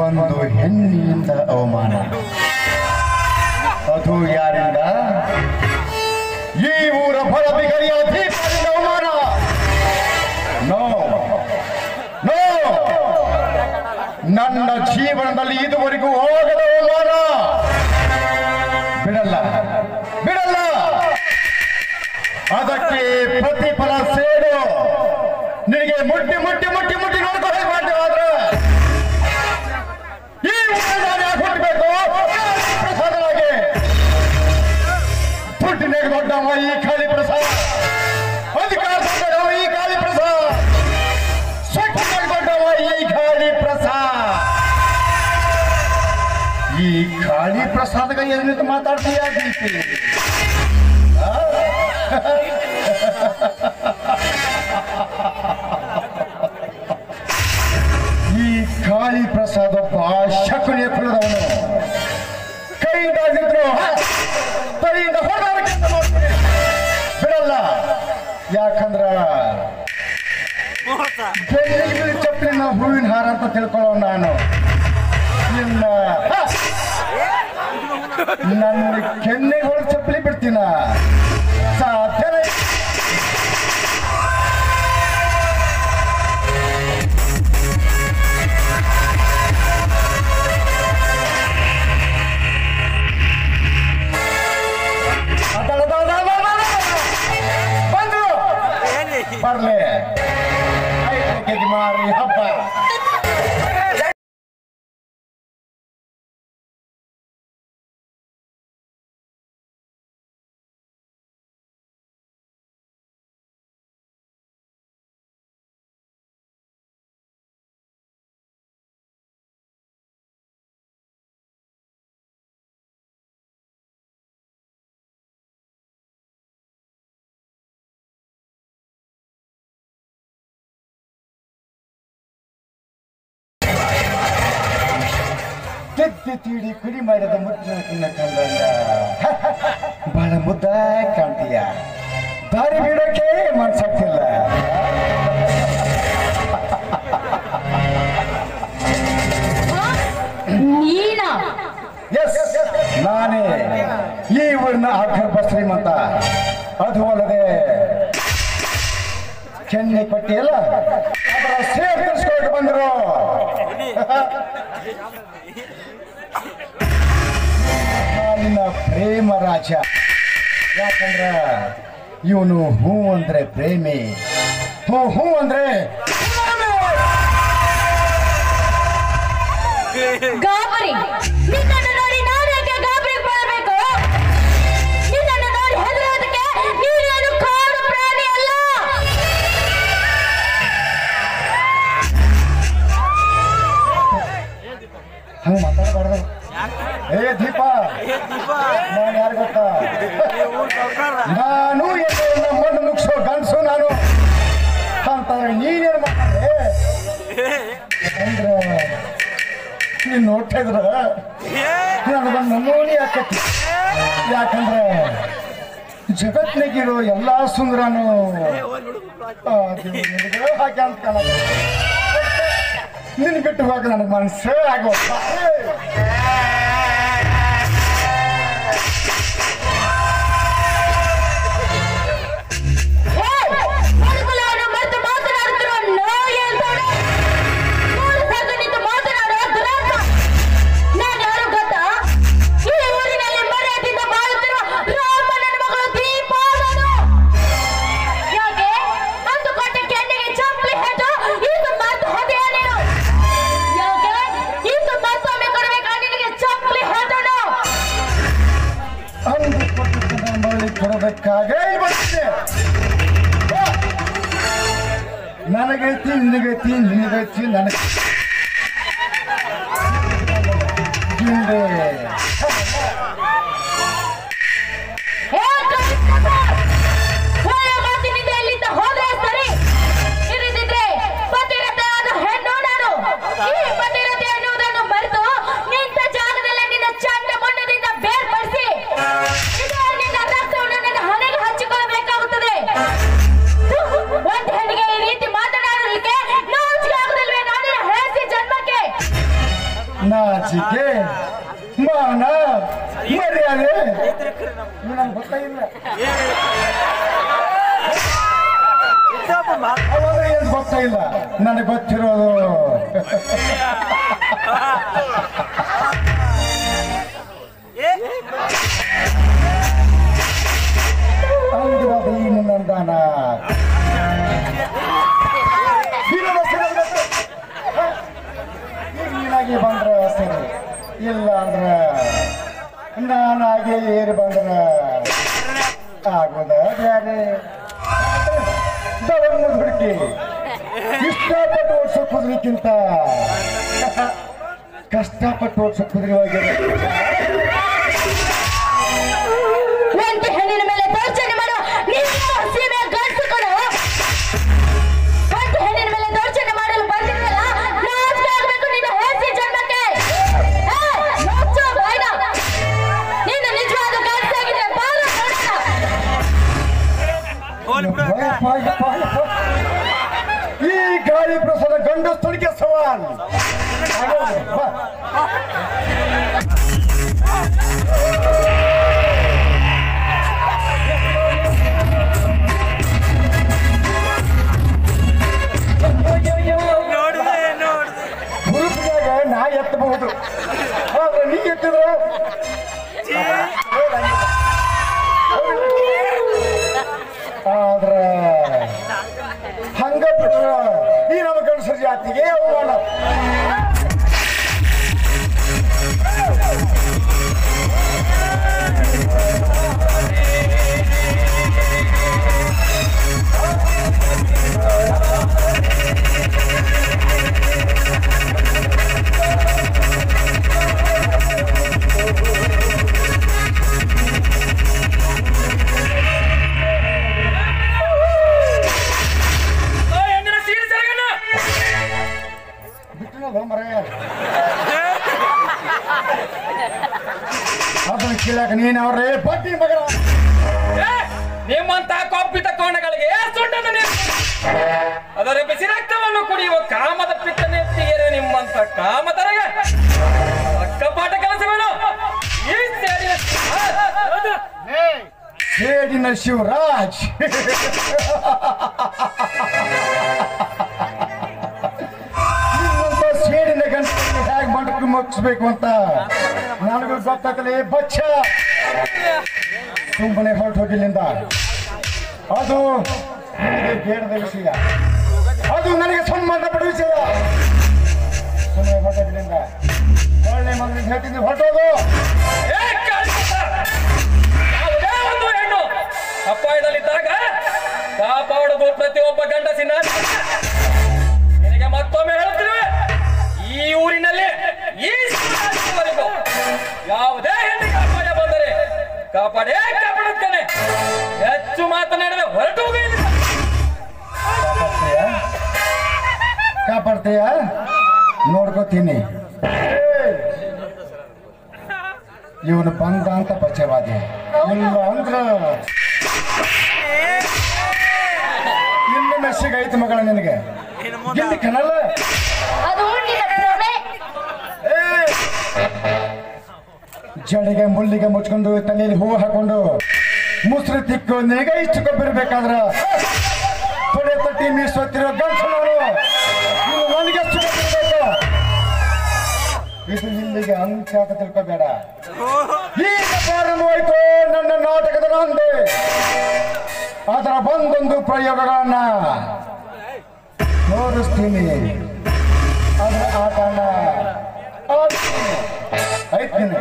ಒಂದು ಹೆಣ್ಣಿನಿಂದ ಅವಮಾನ, ಅದು ಯಾರಿಂದ? ಈ ಊರ ಬಡಬಿಗರಿಯ ದೀಪದಿಂದ ಅವಮಾನ. ನೋ ನೋ, ನನ್ನ ಜೀವನದಲ್ಲಿ ಇದುವರೆಗೂ ಹೋಗದ ಅವಮಾನ. ಬಿಡಲ್ಲ ಬಿಡಲ್ಲ, ಅದಕ್ಕೆ ಪ್ರತಿಫಲ ಸೇಡು. ನಿನಗೆ ಮುಟ್ಟಿ ಮುಟ್ಟಿ ಮುಟ್ಟಿ ಮುಟ್ಟಿ ನೋಡ್ಕೊಂಡು ಮಾಡ್ತೇವೆ. ಆದ್ರೆ ಈ ಊರಿನ ಹುಟ್ಟಬೇಕು ಪ್ರಸಾದವಾಗಿ. ದುಡ್ಡಿನಾಗ ದೊಡ್ಡವ ಈ ಕಾಳಿ ಪ್ರಸಾದ, ಅಧಿಕಾರ ದೊಡ್ಡವ ಈ ಕಾಳಿ ಪ್ರಸಾದ, ಸ್ವಚ್ಛನಾಗ ದೊಡ್ಡವ ಈ ಕಾಳಿ ಪ್ರಸಾದ. ಈ ಕಾಳಿ ಪ್ರಸಾದಗ ಏನಿತ್ತು ಮಾತಾಡ್ತೀಯ ದೀಪಿ? ಈ ಕಾಳಿ ಪ್ರಸಾದ ಒಬ್ಬ ಶಕುನಿಯ ಕುಲದವನು. ಕೈಯಿಂದಾಗಿದ್ರು ಕೈಯಿಂದ ಬಿಡಲ್ಲ. ಯಾಕಂದ್ರ ಚಪ್ಪಲಿನ ಹೂವಿನ ಹಾರ ಅಂತ ತಿಳ್ಕೊಳ್ಳೋ ನಾನು. ನನ್ನ ಕೆನ್ನೆಗಳು ಚಪ್ಪಲಿ ಬಿಡ್ತೀನ ಸಾಧ್ಯನೇ. ಬಂದ್ರು ಬರ್ಲೆ ಮಾರಿ ಹಬ್ಬ. ಗೆದ್ದಿ ತೀಡಿ ಕುಡಿ ಮಾಡಿದ ಮುದ್ದಿನ ಕಂಡಂಗ ಬಹಳ ಮುದ್ದ ಕಾಣ್ತೀಯ. ದಾರಿ ಬಿಡೋಕೆ ಮನ್ಸಾಗ್ತಿಲ್ಲ. ಎಸ್, ನಾನೇ ಈ ಊರಿನ ಆಗರ್ಭ ಶ್ರೀಮಂತ. ಅದು ಅಲ್ಲದೆ ಚೆನ್ನೈ ಪಟ್ಟಿಯಲ್ಲ ಅವರ ಸೇರಿಸ್ಕೊಂಡು ಬಂದರು. ನಾನಿನ ಪ್ರೇಮ ರಾಜ. ಯಾಕಂದ್ರ ಇವನು ಹೂ ಅಂದ್ರೆ ಪ್ರೇಮಿ, ಹೂ ಅಂದ್ರೆ ಗಾಬರಿ. ನಿನ್ನನ್ನು ನೋಡಿ ನಾನು ಯಾಕೆ ಗಾಬರಿ ಮಾಡಬೇಕು? ನಿನ್ನನ್ನು ನೋಡಿ ಹೆದರೋದಕ್ಕೆ ನೀನೇನು ಕಾಡು ಪ್ರಾಣಿ ಅಲ್ಲ. ಹಂಗ ಮಾತಾಡಬಾರ್ದು. ಏ ದೀಪ, ನಾನು ಯಾರು ಗೊತ್ತಾ? ನಾನು ನಮ್ಮನ್ನು ಮುಗಿಸೋ ಗಂಡಸು ನಾನು ಅಂತಂದ್ರೆ ನೀನೇನು ಮಾಡ್ತಾರೆ ಅಂದ್ರೆ ನೀನ್ ನೋಡ್ತಾ ಇದ್ರ ನನಗೊಂದು ನಮೂನಿ ಆಕತಿ. ಯಾಕಂದ್ರೆ ಜಗತ್ನಾಗಿರೋ ಎಲ್ಲಾ ಸುಂದರನು ಹಾಕಿ ಅಂತ ಕಾಣ. ನಿನ್ ಬಿಟ್ಟು ಹೋಗ ನನಗೆ ಮನಸ್ಸೇ ಆಗೋ. ನನಗೈತಿ ನಿನಗೈತಿ ನಿನಗೈತಿ ನನಗೆ ನಾಚಿಕೆ ಮಾನ ಮರ್ಯಾದೆ ನನಗೆ ಗೊತ್ತಾಗಿಲ್ಲ. ಅವಾಗ ಏನು ಗೊತ್ತಾಗಿಲ್ಲ, ನನಗೆ ಗೊತ್ತಿರೋದು ಅಂದಿರೋದು ಈ ನಿನ್ನಂದಾನ ನೀನಾಗಿ ಬಂದ್ರ ಸರಿ, ಇಲ್ಲ ಅಂದ್ರ ನಾನಾಗಿ ಏರಿ ಬಂದ್ರ ಆಗೋದ ಬ್ಯಾರೆ. ಹುಡುಕಿ ಇಷ್ಟಪಟ್ಟು ಓಡಿಸೋ ಕುದುರೆಕ್ಕಿಂತ ಕಷ್ಟಪಟ್ಟು ಓಡಿಸೋ ಕುದುರೆ ಹೋಗಿದೆ. ಒಂದು ಹೆಣ್ಣಿನ ಮೇಲೆ ದೌರ್ಜನ್ಯ ಮಾಡುವ ಸೀಮೆ ಗಂಟುಗಳು, ಒಂದು ಹೆಣ್ಣಿನ ಮೇಲೆ ದೌರ್ಜನ್ಯ ಮಾಡಲು ಬಂದಿದ್ದಲ್ಲ, ನಾಚಿಕೆ ಆಗ್ಬೇಕು ನಿನ್ನ ಹೇಸಿ ಜನ್ಮಕ್ಕೆ. ನೀನು ನಿಜವಾದ ಗಂಟಾಗಿದ್ರೆ ಬಾಲ ಈ ಗಾಳಿ ಪ್ರಸಾದ ಗಂಡಸ್ತುಳಿಗೆ ಸವಾಲ್. ಹುರುಪಿನಾಗ ನಾ ಎತ್ತಬಹುದು, ಆದ್ರೆ ನೀ ಎತ್ತಿದ್ರು ಆದ್ರ ಹಂಗ ಬಿಟ್ರ ಈ ನಮ್ಮ ಗಂಡಸರ ಜಾತಿಗೆ ಅವಮಾನ. ಅದನ್ನ ಕೇಳಾಕ ನೀನ್ ಅವ್ರೇ ಬಡ್ಡಿ ಮಗನ. ನಿಮ್ಮಂತ ಕೊಬ್ಬಿತ ಕೋಣಗಳಿಗೆ ಅದರ ಬಿಸಿ ರಕ್ತವನ್ನು ಕುಡಿಯುವ ಕಾಮದ ಪಿತ್ತನೆ ಎತ್ತಿಗೆರೆ ನಿಮ್ಮಂತ ಕಾಮತರಗೆ ಅಕ್ಕಪಾಠ ಕೆಲಸವೇನು ಈ ಸೇಡಿನ ಶಿವರಾಜ್. ಸೇಡಿನ ಗಂಟೆ ಹೇಗೆ ಮಂಡಕ್ಕೆ ಮುಗಿಸ್ಬೇಕು ಅಂತ ನನಗೂ ಗೊತ್ತಾಗಲೇ ಬಚ್ಚ. ಸುಮ್ಮನೆ ಹೊರಟು ಹೋಗಿಲ್ಲಿಂದ, ಅದು ನನಗೆ ಬೇಡದ ವಿಷಯ, ಅದು ನನಗೆ ಸಂಬಂಧಪಟ್ಟ ವಿಷಯ. ಸುಮ್ಮನೆ ಹೊರಟೋಗಿಲ್ಲಿಂದ ಒಳ್ಳೆ ಮಗನಿಗೆ ಹೇಳ್ತಿದ್ದೆ ಹೊರಟೋದು. ಒಂದು ಹೆಣ್ಣು ಅಪಾಯದಲ್ಲಿದ್ದಾಗ ಕಾಪಾಡುವುದು ಪ್ರತಿಯೊಬ್ಬ ಗಂಡಸಿನ. ನಿನಗೆ ಮತ್ತೊಮ್ಮೆ ಹೇಳುತ್ತಿರುವೆ, ಈ ಊರಿನಲ್ಲಿ ಈ ಸಮಾಜದವರೆಗೂ ಯಾವುದೇ ಹೆಣ್ಣಿಗೆ ಅಪಾಯ ಬಂದರೆ ಕಾಪಾಡುತ್ತೇನೆ. ಹೆಚ್ಚು ಮಾತನಾಡಿದ್ರೆ ಹೊರಟು ಹೋಗಲಿಲ್ಲ. ಕಾಪಾಡ್ತೀಯ ನೋಡ್ಕೋತೀನಿ. ಇವನು ಬಂದ ಅಂತ ಪಚ್ಚವಾದಿ, ಇಲ್ಲ ಅಂದ್ರ ಇನ್ನು ಮೆಸ್ಸಿಗೆ ಐತಿ ಮಗಳ ನಿನಗೆ ಗಿಲ್ಲಿ ಕಣಲ್ಲ. ಜಡೆಗೆ ಮುಳ್ಳಿಗೆ ಮುಚ್ಕೊಂಡು ತಲೆಯಲ್ಲಿ ಹೂವು ಹಾಕೊಂಡು ಮುಸ್ರಿ ತಿಕ್ಕು ನಿನಗೆ ಇಷ್ಟು ಕೊಬ್ಬಿರ್ಬೇಕಾದ್ರ ತೊಡೆ ತಟ್ಟಿ ಮೀಸೊತ್ತಿರೋ ಗಂಡಸನವರು ನನಗೆ ಎಷ್ಟು ಕೊಬ್ಬಿರ್ಬೇಕು. ಇದು ಇಲ್ಲಿಗೆ ಅಂತ್ಯ ಅಂತ ತಿಳ್ಕೋಬೇಡ. ಈಗ ಪ್ರಾರಂಭ ಹೋಯ್ತು ನನ್ನ ನಾಟಕದ ನಂದೆ. ಅದರ ಬಂದೊಂದು ಪ್ರಯೋಗಗಳನ್ನ ತೋರಿಸ್ತೀನಿ. ಅದರ ಆಟನ ಆಯ್ತೀನಿ.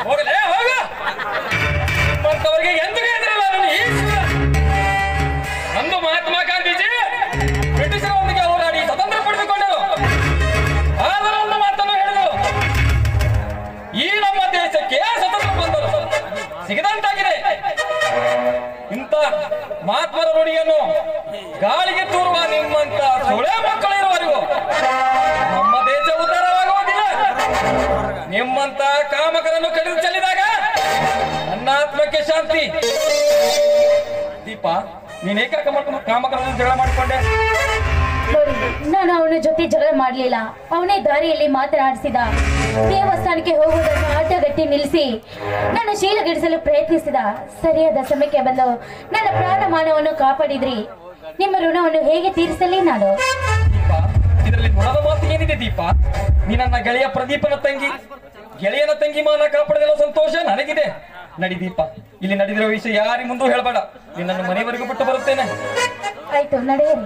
ಹೋಗಲೇ ಹೋಗ ದೀಪ ನೀನೇಕ ಕಾಮಕರನ್ನು ಜಗಳ ಮಾಡಿಕೊಂಡೆ? ನೋಡಿ, ನಾನು ಅವನ ಜೊತೆ ಜಗಳ ಮಾಡಲಿಲ್ಲ. ಅವನೇ ದಾರಿಯಲ್ಲಿ ಮಾತನಾಡಿಸಿದ. ದೇವಸ್ಥಾನಕ್ಕೆ ಹೋಗುವುದನ್ನು ಅಡ್ಡಗಟ್ಟಿ ನಿಲ್ಲಿಸಿ ನನ್ನ ಶೀಲಗಿಡಿಸಲು ಪ್ರಯತ್ನಿಸಿದ. ಸರಿಯಾದ ಸಮಯಕ್ಕೆ ಬಂದು ನನ್ನ ಪ್ರಾಣಮಾನವನ್ನು ಕಾಪಾಡಿದ್ರಿ. ನಿಮ್ಮ ಋಣವನ್ನು ಹೇಗೆ ತೀರಿಸಲಿ ನಾನು? ದೀಪ, ಇದರಲ್ಲಿ ಋಣದ ಮಾತು ಏನಿದೆ ದೀಪ? ನೀ ನನ್ನ ಗೆಳೆಯ ಪ್ರದೀಪನ ತಂಗಿ, ಗೆಳೆಯನ ತಂಗಿ ಮಾನ ಕಾಪಾಡದಿರೋ ಸಂತೋಷ ನನಗಿದೆ. ನಡಿ ದೀಪ, ಇಲ್ಲಿ ನಡೆದಿರೋ ವಿಷಯ ಯಾರಿ ಮುಂದೂ ಹೇಳಬೇಡ. ನಿನ್ನನ್ನು ಮನೆಯವರೆಗೂ ಬಿಟ್ಟು ಬರುತ್ತೇನೆ. ಆಯ್ತು, ನಡೆಯಿರಿ.